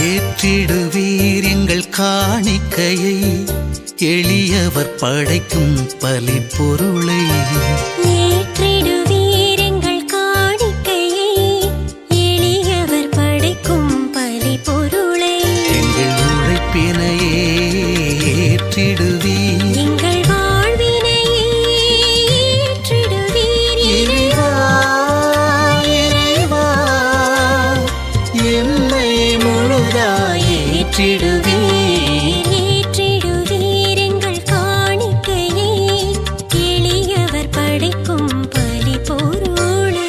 ஏற்றிடுவீர் எங்கள் காணிக்கையை, எளியவர் படைக்கும் பலி பொருளை. ஏற்றிடுவீர் எங்கள் காணிக்கையை, எளியவர் படைக்கும் பலி பொருளை. எங்கள் உழைப்பினையே ஏற்றிடுவீர், எங்கள் வாழ்வினையே ஏற்றிடுவீர். இறைவா இறைவா என்னை முழுதாய் ஏற்றிடுவீர். ஏற்றிடுவீர் எங்கள் காணிக்கையை, எளியவர் படைக்கும் பலி பொருளை.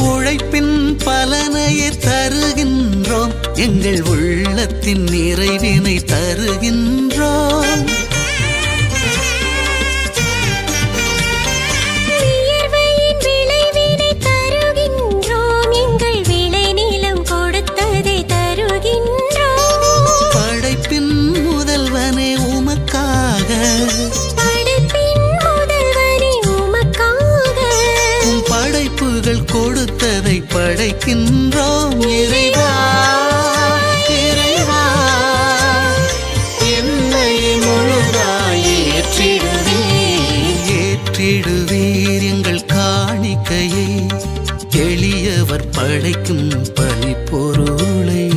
உழைப்பின் பலனையே தருகின்றோம், எங்கள் உள்ளத்தின் நிறைவினை தருகின்றோம். வியர்வையின் விளைவினை தருகின்றோம், எங்கள் விளைநிலம் கொடுத்ததை தருகின்றோம். படைப்பின் முதல்வனே உமக்காக, படைப்பின் முதல்வனே உமக்காக, உம் படைப்புகள் கொடுத்ததை படைக்கின்றோம். இறைவா இறைவா என்னை முழுதாய் ஏற்றிடுவீர். ஏற்றிடுவீர் எங்கள் காணிக்கையை, எளியவர் படைக்கும் பலி பொருளை.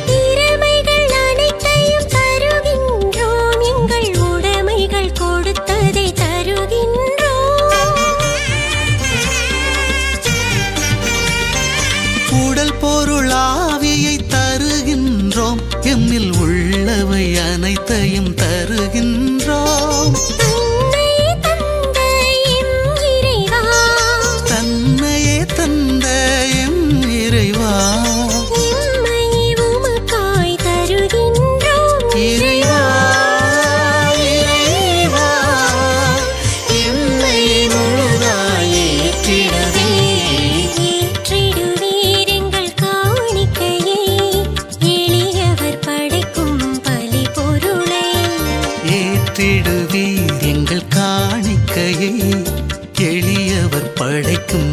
திறமைகள் அனைத்தையும் தருகின்றோம், எங்கள் உடைமைகள் கொடுத்ததை தருகின்றோம். உடல் பொருள் ஆவியை தருகின்றோம், எம்மில் உள்ளவை அனைத்தையும் தருகின்றோம். தன்னையே தந்த எம் இறைவா, தன்னையே தந்த எம் இறைவா, எம்மை உமக்காய் தருகின்றோம். இறைவா இறைவா என்னை முழுதாய் ஏற்றிடுவீர். ஏற்றிடுவீர் எங்கள் காணிக்கையை, எளியவர் படைக்கும் பலி பொருளை. ஏற்றிடுவீர் எங்கள் காணிக்கையை, எளியவர் படைக்கும்